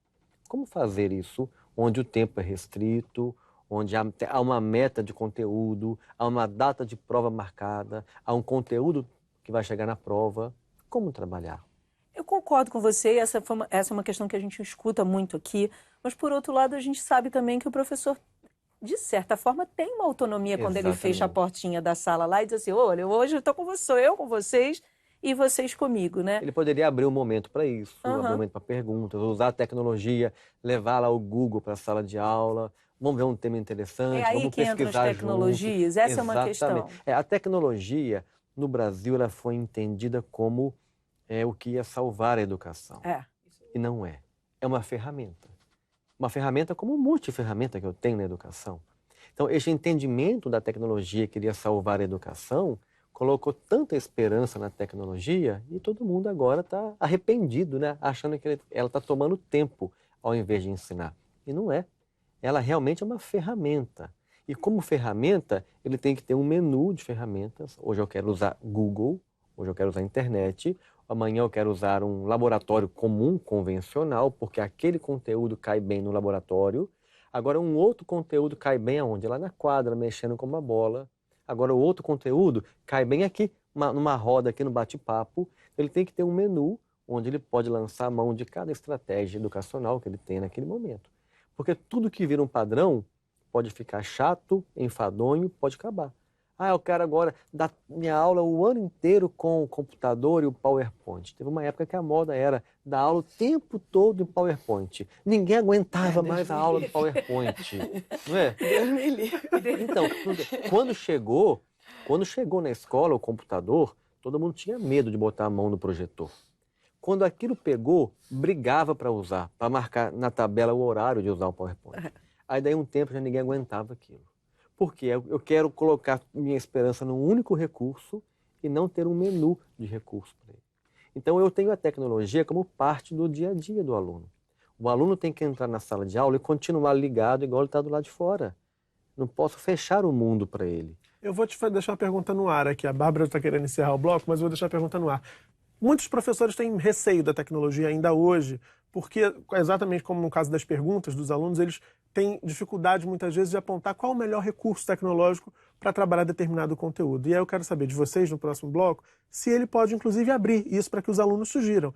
Como fazer isso onde o tempo é restrito, onde há uma meta de conteúdo, há uma data de prova marcada, há um conteúdo que vai chegar na prova? Como trabalhar? Eu concordo com você, essa é uma questão que a gente escuta muito aqui, mas por outro lado a gente sabe também que o professor, de certa forma, tem uma autonomia quando ele fecha a portinha da sala lá e diz assim, olha, hoje eu estou com você, eu com vocês e vocês comigo, né? Ele poderia abrir um momento para isso, abrir um momento para perguntas, usar a tecnologia, levar lá o Google para a sala de aula, vamos ver um tema interessante, vamos pesquisar junto. É aí que entram as tecnologias, essa é uma questão. A tecnologia, no Brasil, ela foi entendida como o que ia salvar a educação. E não é. É uma ferramenta. Uma ferramenta como multiferramenta que eu tenho na educação. Então, esse entendimento da tecnologia que iria salvar a educação colocou tanta esperança na tecnologia e todo mundo agora está arrependido, né? Achando que ela está tomando tempo ao invés de ensinar. E não é. Ela realmente é uma ferramenta. E como ferramenta, ele tem que ter um menu de ferramentas. Hoje eu quero usar Google, hoje eu quero usar a internet, amanhã eu quero usar um laboratório comum, convencional, porque aquele conteúdo cai bem no laboratório. Agora um outro conteúdo cai bem aonde? Lá na quadra, mexendo com uma bola. Agora o outro conteúdo cai bem aqui, numa roda, aqui no bate-papo. Ele tem que ter um menu onde ele pode lançar a mão de cada estratégia educacional que ele tem naquele momento. Porque tudo que vira um padrão pode ficar chato, enfadonho, pode acabar. Eu quero agora dar minha aula o ano inteiro com o computador e o PowerPoint. Teve uma época que a moda era dar aula o tempo todo em PowerPoint. Ninguém aguentava mais a aula do PowerPoint. Não é? Deus me livre. Então, quando chegou na escola o computador, todo mundo tinha medo de botar a mão no projetor. Quando aquilo pegou, brigava para usar, para marcar na tabela o horário de usar o PowerPoint. Aí daí um tempo já ninguém aguentava aquilo. Porque eu quero colocar minha esperança num único recurso e não ter um menu de recursos para ele. Então eu tenho a tecnologia como parte do dia a dia do aluno. O aluno tem que entrar na sala de aula e continuar ligado igual ele está do lado de fora. Não posso fechar o mundo para ele. Eu vou te deixar uma pergunta no ar aqui. A Bárbara está querendo encerrar o bloco, mas eu vou deixar a pergunta no ar. Muitos professores têm receio da tecnologia ainda hoje, porque, exatamente como no caso das perguntas dos alunos, eles têm dificuldade muitas vezes de apontar qual o melhor recurso tecnológico para trabalhar determinado conteúdo. E aí eu quero saber de vocês, no próximo bloco, se ele pode inclusive abrir isso para que os alunos sugiram.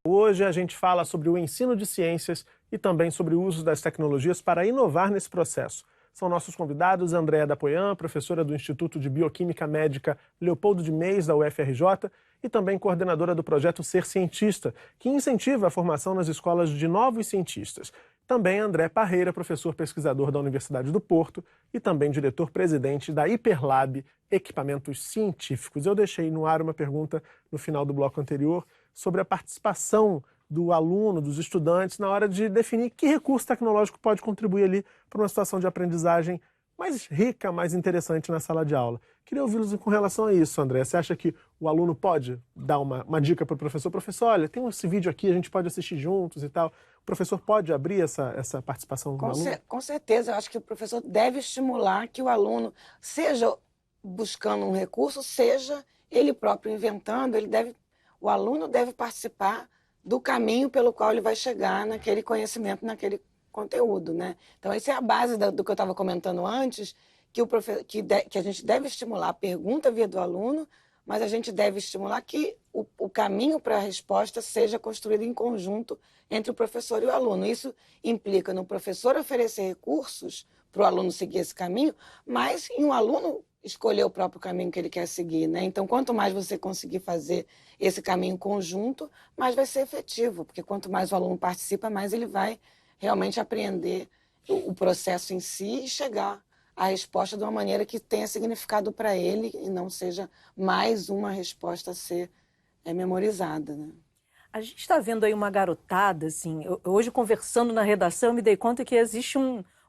Hoje a gente fala sobre o ensino de ciências e também sobre o uso das tecnologias para inovar nesse processo. São nossos convidados Andréa Dapoian, professora do Instituto de Bioquímica Médica Leopoldo de Meis, da UFRJ, e também coordenadora do projeto Ser Cientista, que incentiva a formação nas escolas de novos cientistas. Também André Parreira, professor pesquisador da Universidade do Porto e também diretor-presidente da Hiperlab Equipamentos Científicos. Eu deixei no ar uma pergunta no final do bloco anterior sobre a participação do aluno, dos estudantes, na hora de definir que recurso tecnológico pode contribuir ali para uma situação de aprendizagem mais rica, mais interessante na sala de aula. Queria ouvi-los com relação a isso, André. Você acha que o aluno pode dar uma dica para o professor? Professor, olha, tem esse vídeo aqui, a gente pode assistir juntos e tal. O professor pode abrir essa participação do aluno? Com certeza, eu acho que o professor deve estimular que o aluno, seja buscando um recurso, seja ele próprio inventando, o aluno deve participar do caminho pelo qual ele vai chegar naquele conhecimento, naquele conteúdo, né? Então, essa é a base do que eu estava comentando antes, que a gente deve estimular a pergunta via do aluno, mas a gente deve estimular que o caminho para a resposta seja construído em conjunto entre o professor e o aluno. Isso implica no professor oferecer recursos para o aluno seguir esse caminho, mas em um aluno escolher o próprio caminho que ele quer seguir, né? Então, quanto mais você conseguir fazer esse caminho conjunto, mais vai ser efetivo, porque quanto mais o aluno participa, mais ele vai realmente apreender o processo em si e chegar à resposta de uma maneira que tenha significado para ele e não seja mais uma resposta a ser memorizada, né? A gente está vendo aí uma garotada, assim, hoje conversando na redação, eu me dei conta que existe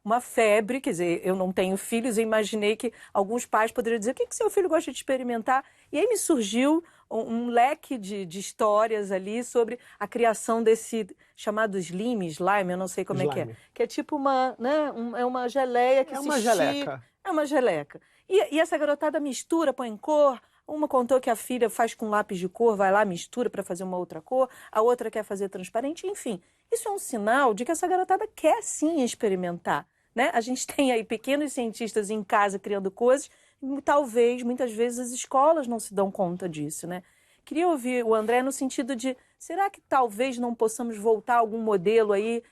uma febre, quer dizer, eu não tenho filhos, eu imaginei que alguns pais poderiam dizer, o que seu filho gosta de experimentar? E aí me surgiu um leque de histórias ali sobre a criação desse chamado slime, eu não sei como Slime. que é tipo é uma geleia que É se uma estica. geleca. É uma geleca. E essa garotada mistura, põe cor. Uma contou que a filha faz com lápis de cor, vai lá, mistura para fazer uma outra cor, a outra quer fazer transparente, enfim. Isso é um sinal de que essa garotada quer sim experimentar, né? A gente tem aí pequenos cientistas em casa criando coisas, e talvez, muitas vezes, as escolas não se dão conta disso, né? Queria ouvir o André no sentido de, será que talvez não possamos voltar a algum modelo aí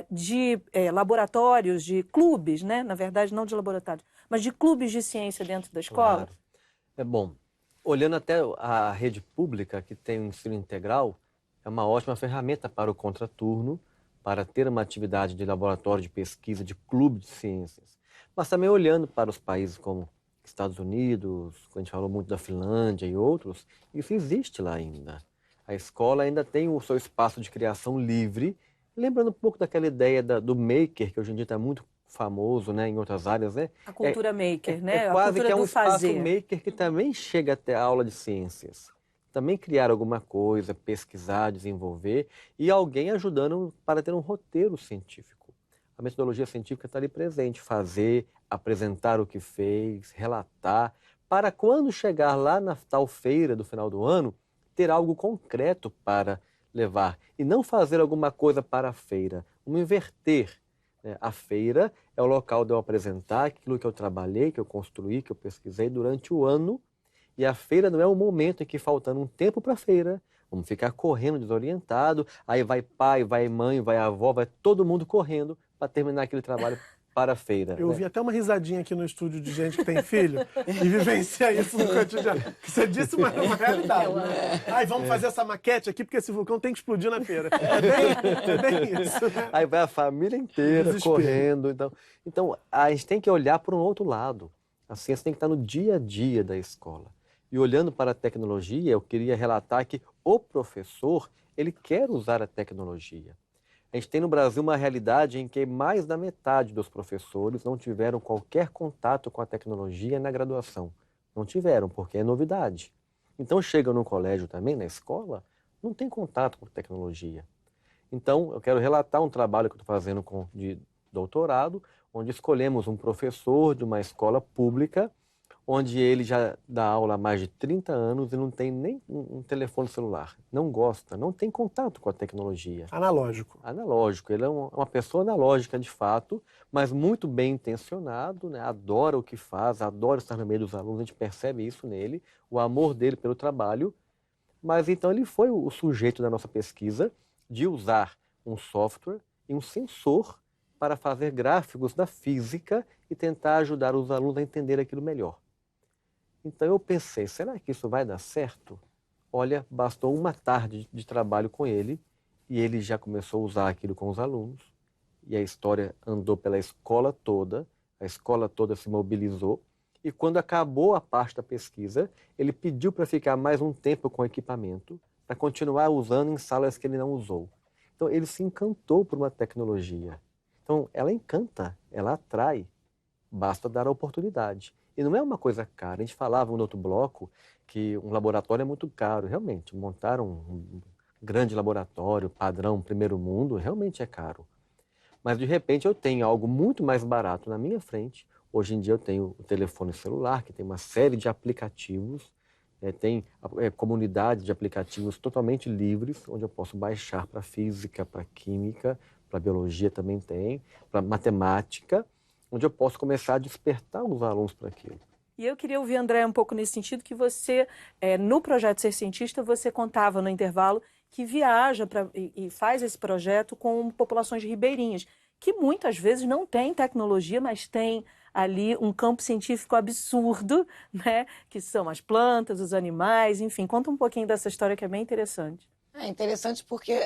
de laboratórios, de clubes, né? Na verdade, não de laboratórios, mas de clubes de ciência dentro da escola? Claro. É bom. Olhando até a rede pública, que tem o ensino integral, é uma ótima ferramenta para o contraturno, para ter uma atividade de laboratório de pesquisa, de clube de ciências. Mas também olhando para os países como Estados Unidos, a gente falou muito da Finlândia e outros, isso existe lá ainda. A escola ainda tem o seu espaço de criação livre, lembrando um pouco daquela ideia do maker, que hoje em dia está muito famoso, né, em outras áreas, né? A cultura maker, né? Quase a cultura que é um do espaço fazer. maker que também chega até a aula de ciências. Também criar alguma coisa, pesquisar, desenvolver, e alguém ajudando para ter um roteiro científico. A metodologia científica está ali presente, fazer, apresentar o que fez, relatar, para quando chegar lá na tal feira do final do ano, ter algo concreto para levar. E não fazer alguma coisa para a feira, inverter. A feira é o local de eu apresentar aquilo que eu trabalhei, que eu construí, que eu pesquisei durante o ano. E a feira não é um momento em que faltando um tempo para a feira, vamos ficar correndo desorientado, aí vai pai, vai mãe, vai avó, vai todo mundo correndo para terminar aquele trabalho para a feira. Eu ouvi até uma risadinha aqui no estúdio de gente que tem filho e vivencia isso no cotidiano. Você disse uma realidade. Né? Ai, vamos fazer essa maquete aqui porque esse vulcão tem que explodir na feira. É bem isso. Né? Aí vai a família inteira correndo. Então, a gente tem que olhar para um outro lado. A ciência tem que estar no dia a dia da escola. E olhando para a tecnologia, eu queria relatar que o professor, ele quer usar a tecnologia. A gente tem no Brasil uma realidade em que mais da metade dos professores não tiveram qualquer contato com a tecnologia na graduação. Não tiveram, porque é novidade. Então chegam no colégio também, na escola, não tem contato com tecnologia. Então eu quero relatar um trabalho que eu estou fazendo de doutorado, onde escolhemos um professor de uma escola pública, onde ele já dá aula há mais de 30 anos e não tem nem um telefone celular. Não gosta, não tem contato com a tecnologia. Analógico. Analógico. Ele é uma pessoa analógica, de fato, mas muito bem intencionado, né? Adora o que faz, adora estar no meio dos alunos, a gente percebe isso nele, o amor dele pelo trabalho. Mas então ele foi o sujeito da nossa pesquisa de usar um software e um sensor para fazer gráficos da física e tentar ajudar os alunos a entender aquilo melhor. Então eu pensei, será que isso vai dar certo? Olha, bastou uma tarde de trabalho com ele e ele já começou a usar aquilo com os alunos. E a história andou pela escola toda, a escola toda se mobilizou. E quando acabou a parte da pesquisa, ele pediu para ficar mais um tempo com o equipamento, para continuar usando em salas que ele não usou. Então ele se encantou por uma tecnologia. Então ela encanta, ela atrai, basta dar a oportunidade. E não é uma coisa cara. A gente falava no outro bloco que um laboratório é muito caro. Realmente, montar um grande laboratório, padrão, primeiro mundo, realmente é caro. Mas, de repente, eu tenho algo muito mais barato na minha frente. Hoje em dia eu tenho o telefone celular, que tem uma série de aplicativos, tem comunidade de aplicativos totalmente livres, onde eu posso baixar para física, para química, para biologia também tem, para matemática, onde eu posso começar a despertar os alunos para aquilo. E eu queria ouvir, André, um pouco nesse sentido, que você, no projeto Ser Cientista, você contava no intervalo que viaja e faz esse projeto com populações ribeirinhas, que muitas vezes não têm tecnologia, mas têm ali um campo científico absurdo, né? Que são as plantas, os animais, enfim. Conta um pouquinho dessa história que é bem interessante. É interessante porque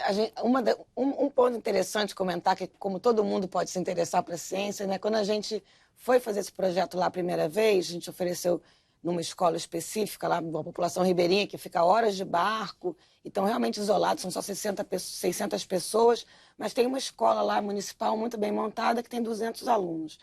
um ponto interessante comentar, que como todo mundo pode se interessar para a ciência, né? Quando a gente foi fazer esse projeto lá a primeira vez, a gente ofereceu numa escola específica, lá uma população ribeirinha, que fica horas de barco, e estão realmente isolados, são só 600 pessoas, mas tem uma escola lá municipal muito bem montada que tem 200 alunos.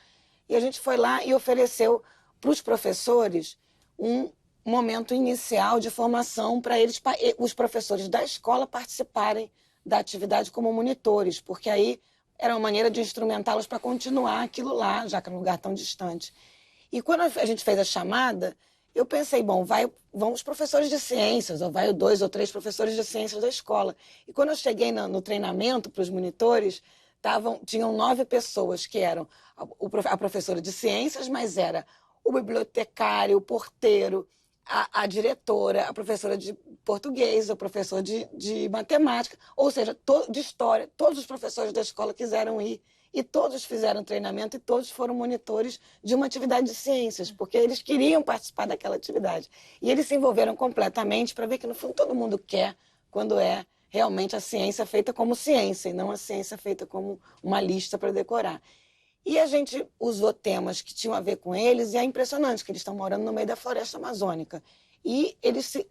E a gente foi lá e ofereceu para os professores um momento inicial de formação para eles, os professores da escola participarem da atividade como monitores, porque aí era uma maneira de instrumentá-los para continuar aquilo lá, já que é um lugar tão distante. E quando a gente fez a chamada, eu pensei, bom, vão os professores de ciências, ou vai 2 ou 3 professores de ciências da escola. E quando eu cheguei no treinamento para os monitores, tinham 9 pessoas, que eram a professora de ciências, mas era o bibliotecário, o porteiro, a diretora, a professora de português, o professor de matemática, ou seja, de história. Todos os professores da escola quiseram ir e todos fizeram treinamento e todos foram monitores de uma atividade de ciências, porque eles queriam participar daquela atividade. E eles se envolveram completamente para ver que, no fundo, todo mundo quer quando é realmente a ciência feita como ciência e não a ciência feita como uma lista para decorar. E a gente usou temas que tinham a ver com eles, e é impressionante que eles estão morando no meio da floresta amazônica. E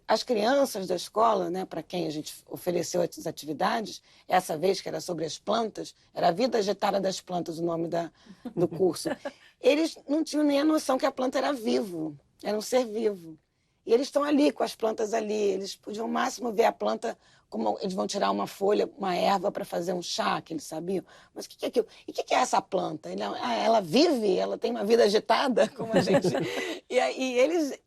as crianças da escola, né, para quem a gente ofereceu as atividades, essa vez que era sobre as plantas, era a Vida Agitada das Plantas, o nome do curso, eles não tinham nem a noção que a planta era vivo, era um ser vivo. E eles estão ali, com as plantas ali, eles podiam ao máximo ver a planta, como eles vão tirar uma folha, uma erva para fazer um chá, que eles sabiam. Mas o que é aquilo? E o que é essa planta? Ela vive? Ela tem uma vida agitada, como a gente... E eles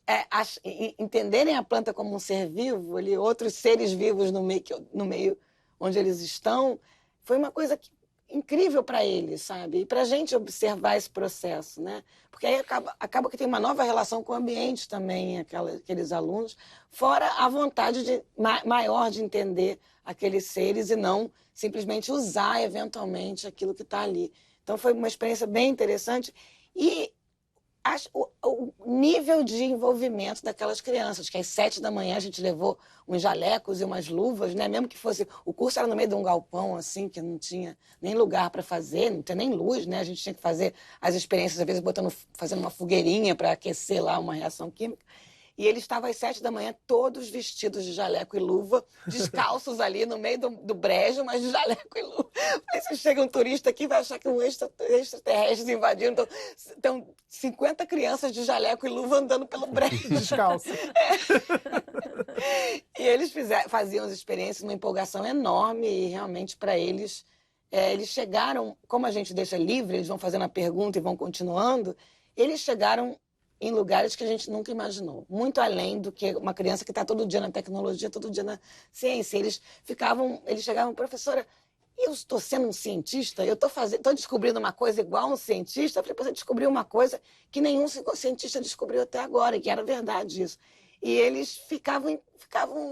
entenderem a planta como um ser vivo, ali, outros seres vivos no meio onde eles estão, foi uma coisa incrível para eles, sabe? E para a gente observar esse processo, né? Porque aí acaba que tem uma nova relação com o ambiente também, aqueles alunos, fora a vontade maior de entender aqueles seres e não simplesmente usar eventualmente aquilo que está ali. Então foi uma experiência bem interessante e o nível de envolvimento daquelas crianças, que às 7 da manhã a gente levou uns jalecos e umas luvas, né? Mesmo que fosse... O curso era no meio de um galpão, assim, que não tinha nem lugar para fazer, não tinha nem luz, né? A gente tinha que fazer as experiências, às vezes, fazendo uma fogueirinha para aquecer lá uma reação química. E eles estavam às 7 da manhã, todos vestidos de jaleco e luva, descalços ali no meio do brejo, mas de jaleco e luva. Aí se chega um turista aqui, vai achar que um extraterrestre invadindo. Então, 50 crianças de jaleco e luva andando pelo brejo. Descalço. E eles faziam as experiências numa empolgação enorme e realmente para eles, eles chegaram, como a gente deixa livre, eles vão fazendo a pergunta e vão continuando, eles chegaram em lugares que a gente nunca imaginou. Muito além do que uma criança que está todo dia na tecnologia, todo dia na ciência. Eles chegavam, professora, eu estou sendo um cientista, eu estou descobrindo uma coisa igual um cientista. Eu falei, você descobriu uma coisa que nenhum cientista descobriu até agora, e que era verdade isso. E eles ficavam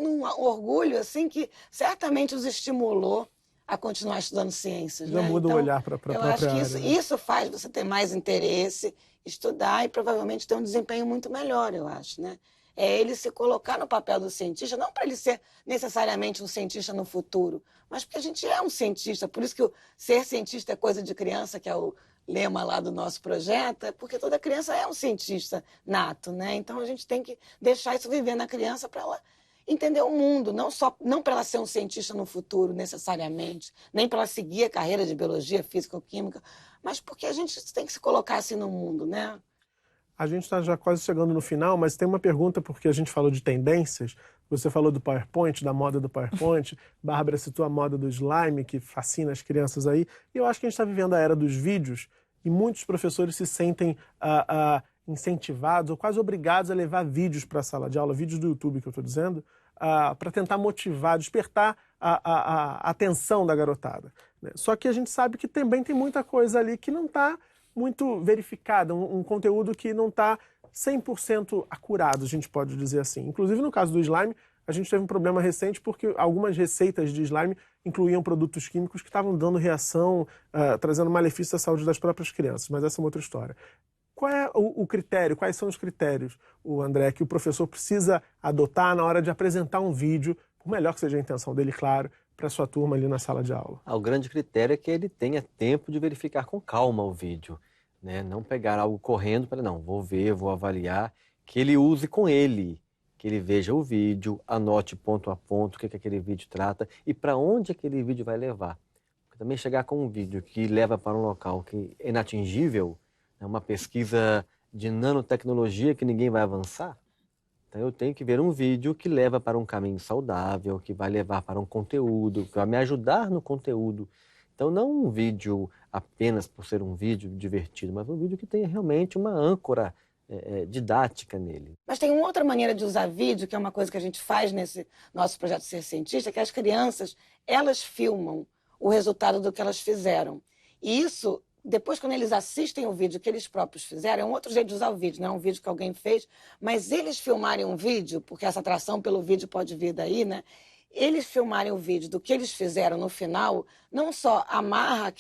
num orgulho assim que certamente os estimulou a continuar estudando ciências. Já né? muda Então, o olhar para a própria área. Eu acho que né? isso faz você ter mais interesse, estudar e provavelmente ter um desempenho muito melhor, eu acho. Né? É ele se colocar no papel do cientista, não para ele ser necessariamente um cientista no futuro, mas porque a gente é um cientista. Por isso que o ser cientista é coisa de criança, que é o lema lá do nosso projeto, é porque toda criança é um cientista nato, né? Então a gente tem que deixar isso viver na criança para ela entender o mundo, não para ela ser um cientista no futuro necessariamente, nem para ela seguir a carreira de biologia, física ou química, mas porque a gente tem que se colocar assim no mundo, né? A gente está já quase chegando no final, mas tem uma pergunta, porque a gente falou de tendências. Você falou do PowerPoint, da moda do PowerPoint. Bárbara citou a moda do slime, que fascina as crianças aí. E eu acho que a gente está vivendo a era dos vídeos e muitos professores se sentem incentivados ou quase obrigados a levar vídeos para a sala de aula, vídeos do YouTube que eu estou dizendo, para tentar motivar, despertar a atenção da garotada. Né? Só que a gente sabe que também tem muita coisa ali que não está muito verificada, um conteúdo que não está 100% acurado, a gente pode dizer assim. Inclusive, no caso do slime, a gente teve um problema recente porque algumas receitas de slime incluíam produtos químicos que estavam dando reação, trazendo malefício à saúde das próprias crianças, mas essa é uma outra história. Qual é o critério, quais são os critérios, André, que o professor precisa adotar na hora de apresentar um vídeo, por melhor que seja a intenção dele, claro, para a sua turma ali na sala de aula? O grande critério é que ele tenha tempo de verificar com calma o vídeo, né? Não pegar algo correndo para, não, vou ver, vou avaliar, que ele use com ele, que ele veja o vídeo, anote ponto a ponto o que aquele vídeo trata e para onde aquele vídeo vai levar. Porque também chegar com um vídeo que leva para um local que é inatingível, é uma pesquisa de nanotecnologia que ninguém vai avançar, então eu tenho que ver um vídeo que leva para um caminho saudável, que vai levar para um conteúdo, que vai me ajudar no conteúdo. Então não um vídeo apenas por ser um vídeo divertido, mas um vídeo que tenha realmente uma âncora didática nele. Mas tem uma outra maneira de usar vídeo, que é uma coisa que a gente faz nesse nosso projeto Ser Cientista, que as crianças, elas filmam o resultado do que elas fizeram. E isso, depois, quando eles assistem o vídeo que eles próprios fizeram, é um outro jeito de usar o vídeo, não é um vídeo que alguém fez, mas eles filmarem um vídeo, porque essa atração pelo vídeo pode vir daí, né? Eles filmarem o vídeo do que eles fizeram no final, não só amarra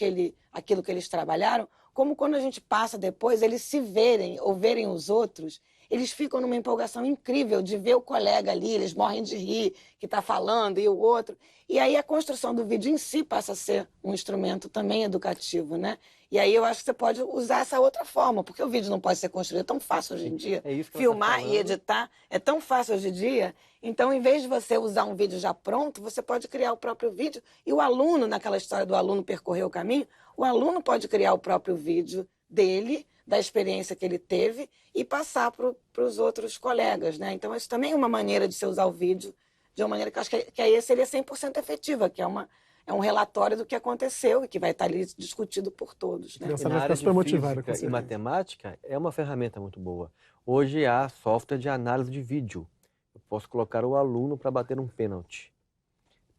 aquilo que eles trabalharam, como quando a gente passa depois, eles se verem ou verem os outros, eles ficam numa empolgação incrível de ver o colega ali, eles morrem de rir, que está falando, e o outro. E aí a construção do vídeo em si passa a ser um instrumento também educativo, né? E aí eu acho que você pode usar essa outra forma, porque o vídeo não pode ser construído, é tão fácil hoje em dia. É isso que Filmar tá e editar é tão fácil hoje em dia. Então, em vez de você usar um vídeo já pronto, você pode criar o próprio vídeo. E o aluno, naquela história do aluno percorrer o caminho, o aluno pode criar o próprio vídeo dele, da experiência que ele teve, e passar para os outros colegas, né? Então, isso também é uma maneira de você usar o vídeo de uma maneira que eu acho que aí seria 100% efetiva, que é um relatório do que aconteceu e que vai estar ali discutido por todos. Né? Criança Na vai área ficar super de motivada, com física e certeza. matemática, é uma ferramenta muito boa. Hoje há software de análise de vídeo. Eu posso colocar o aluno para bater um pênalti.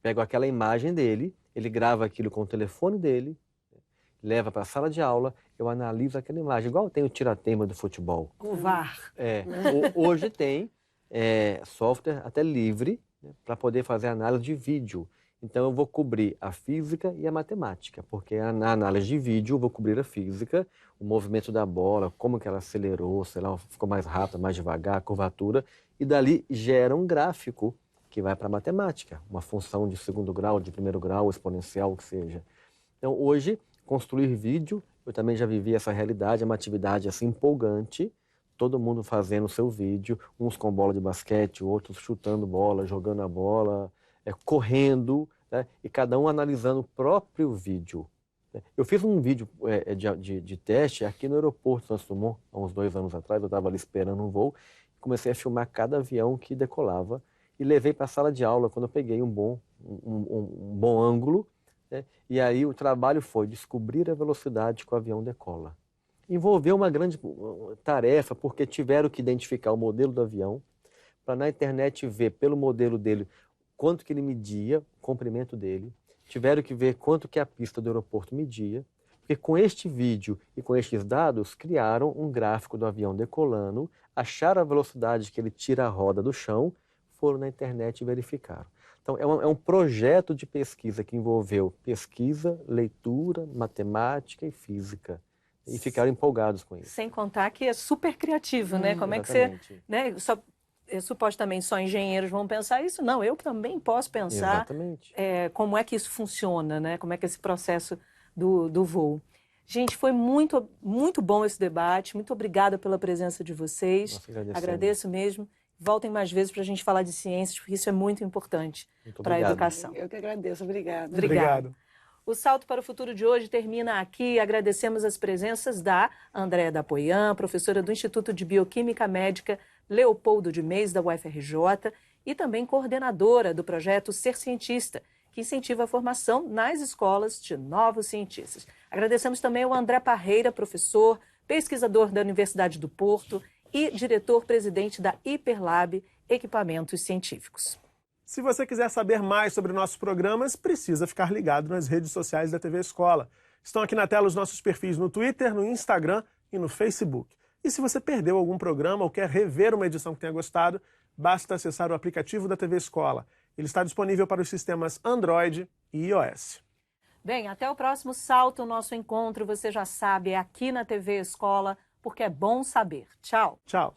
Pego aquela imagem dele, ele grava aquilo com o telefone dele, leva para a sala de aula, eu analiso aquela imagem, igual tem o tira-teima do futebol. O VAR. Hoje tem software até livre, né, para poder fazer análise de vídeo. Então eu vou cobrir a física e a matemática, porque na análise de vídeo eu vou cobrir a física, o movimento da bola, como que ela acelerou, se ela ficou mais rápida, mais devagar, a curvatura, e dali gera um gráfico que vai para a matemática, uma função de segundo grau, de primeiro grau, exponencial, o que seja. Então hoje, construir vídeo, eu também já vivi essa realidade, é uma atividade assim empolgante, todo mundo fazendo o seu vídeo, uns com bola de basquete, outros chutando bola, jogando a bola, correndo, né? E cada um analisando o próprio vídeo. Eu fiz um vídeo de teste aqui no aeroporto Santos Dumont, há uns 2 anos atrás, eu estava ali esperando um voo, comecei a filmar cada avião que decolava e levei para a sala de aula quando eu peguei um bom ângulo, né? E aí o trabalho foi descobrir a velocidade que o avião decola. Envolveu uma grande tarefa, porque tiveram que identificar o modelo do avião, para na internet ver pelo modelo dele quanto que ele media, o comprimento dele. Tiveram que ver quanto que a pista do aeroporto media, porque com este vídeo e com estes dados, criaram um gráfico do avião decolando, acharam a velocidade que ele tira a roda do chão, foram na internet e verificaram. Então, é um projeto de pesquisa que envolveu pesquisa, leitura, matemática e física. E ficaram empolgados com isso. Sem contar que é super criativo, né? Como Exatamente. é que você... Né? Supostamente só engenheiros vão pensar isso. Não, eu também posso pensar Exatamente. Como é que isso funciona, né? Como é que é esse processo do voo. Gente, foi muito, muito bom esse debate. Muito obrigada pela presença de vocês. Nós agradecemos. Agradeço mesmo. Voltem mais vezes para a gente falar de ciências, porque isso é muito importante para a educação. Eu que agradeço. Obrigada. Obrigado. O Salto para o Futuro de hoje termina aqui. Agradecemos as presenças da Andréa Dapoian, professora do Instituto de Bioquímica Médica Leopoldo de Meis, da UFRJ, e também coordenadora do projeto Ser Cientista, que incentiva a formação nas escolas de novos cientistas. Agradecemos também ao André Parreira, professor, pesquisador da Universidade do Porto e diretor-presidente da Hiperlab Equipamentos Científicos. Se você quiser saber mais sobre nossos programas, precisa ficar ligado nas redes sociais da TV Escola. Estão aqui na tela os nossos perfis no Twitter, no Instagram e no Facebook. E se você perdeu algum programa ou quer rever uma edição que tenha gostado, basta acessar o aplicativo da TV Escola. Ele está disponível para os sistemas Android e iOS. Bem, até o próximo Salto. O nosso encontro, você já sabe, é aqui na TV Escola, porque é bom saber. Tchau. Tchau.